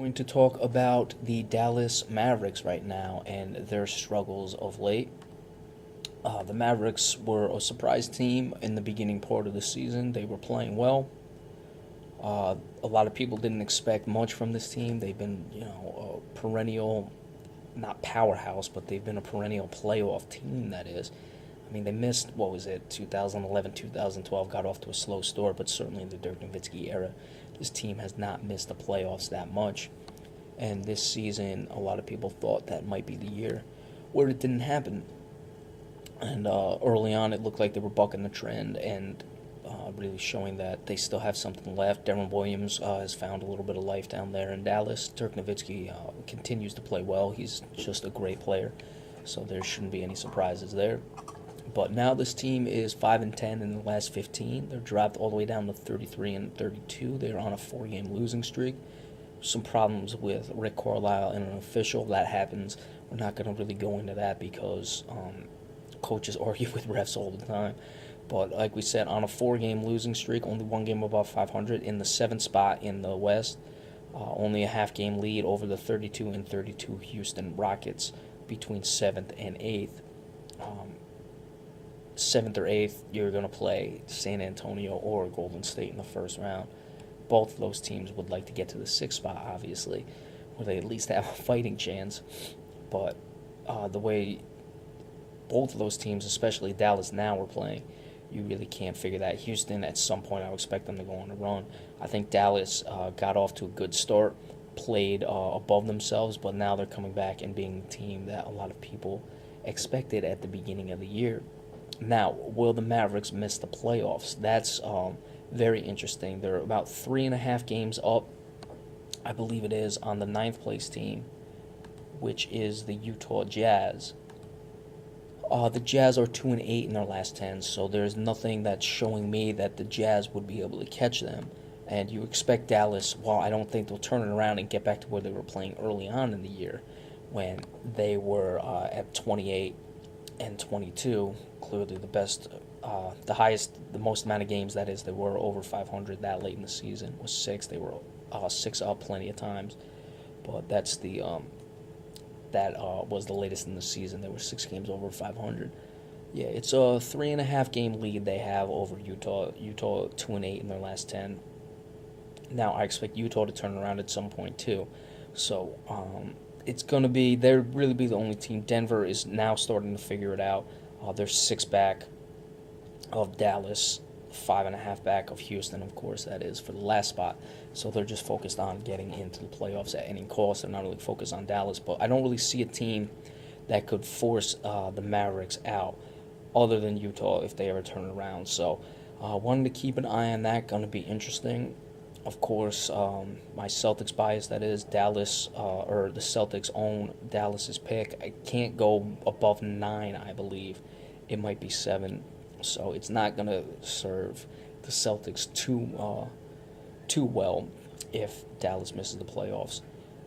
Going to talk about the Dallas Mavericks right now and their struggles of late. The Mavericks were a surprise team in the beginning part of the season. They were playing well. A lot of people didn't expect much from this team. They've been, a perennial, not powerhouse, but they've been a perennial playoff team, that is. I mean, they missed, 2011, 2012, got off to a slow start, but certainly in the Dirk Nowitzki era, this team has not missed the playoffs that much. And this season, a lot of people thought that might be the year where it didn't happen. And early on, it looked like they were bucking the trend and really showing that they still have something left. Deron Williams has found a little bit of life down there in Dallas. Dirk Nowitzki continues to play well. He's just a great player, so there shouldn't be any surprises there. But now this team is 5-10 in the last 15. They're dropped all the way down to 33-32. They're on a 4-game losing streak. Some problems with Rick Carlisle and an official. That happens. We're not going to really go into that because coaches argue with refs all the time. But like we said, on a 4-game losing streak, only one game above 500 in the 7th spot in the West. Only a half-game lead over the 32-32 Houston Rockets between 7th and 8th. 7th or 8th, you're going to play San Antonio or Golden State in the first round. Both of those teams would like to get to the 6th spot, obviously, where they at least have a fighting chance. But the way both of those teams, especially Dallas now, are playing, you really can't figure that. Houston, at some point, I would expect them to go on a run. I think Dallas got off to a good start, played above themselves, but now they're coming back and being the team that a lot of people expected at the beginning of the year. Now, will the Mavericks miss the playoffs? That's very interesting. They're about 3.5 games up, I believe it is, on the 9th place team, which is the Utah Jazz. The Jazz are 2-8 in their last 10, so there's nothing that's showing me that the Jazz would be able to catch them. And you expect Dallas, while I don't think they'll turn it around and get back to where they were playing early on in the year, when they were at 28-22, clearly the best, the highest, the most amount of games, that is, they were over 500 that late in the season was 6. They were 6 up plenty of times, but that's the that was the latest in the season. They were 6 games over 500. Yeah, it's a 3.5 game lead they have over Utah. Utah 2-8 in their last 10. Now I expect Utah to turn around at some point too. So it's going to be, they'll really be the only team. Denver is now starting to figure it out. They're 6 back of Dallas, 5.5 back of Houston, of course, that is, for the last spot. So they're just focused on getting into the playoffs at any cost. They're not really focused on Dallas. But I don't really see a team that could force the Mavericks out other than Utah if they ever turn around. So wanted to keep an eye on that. Going to be interesting. Of course, my Celtics bias, that is, Dallas, or the Celtics own Dallas's pick. I can't go above 9, I believe. It might be 7. So it's not going to serve the Celtics too well if Dallas misses the playoffs.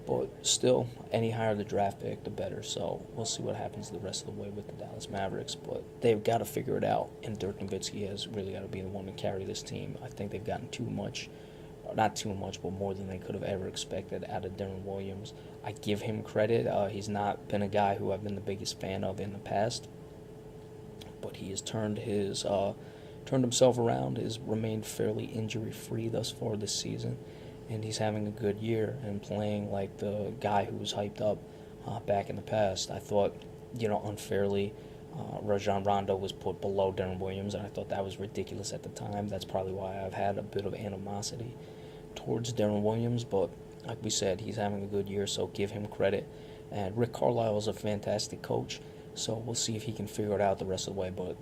But still, any higher the draft pick, the better. So we'll see what happens the rest of the way with the Dallas Mavericks. But they've got to figure it out, and Dirk Nowitzki has really got to be the one to carry this team. I think they've gotten too much. Not too much, but more than they could have ever expected out of Deron Williams. I give him credit. He's not been a guy who I've been the biggest fan of in the past, but he has turned himself around. Has remained fairly injury-free thus far this season, and he's having a good year and playing like the guy who was hyped up back in the past. I thought, unfairly, Rajon Rondo was put below Deron Williams, and I thought that was ridiculous at the time. That's probably why I've had a bit of animosity towards Deron Williams, but like we said, he's having a good year, so give him credit. And Rick Carlisle is a fantastic coach, so we'll see if he can figure it out the rest of the way. But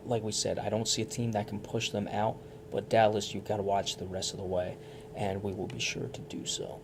like we said, I don't see a team that can push them out, but Dallas, you've got to watch the rest of the way, and we will be sure to do so.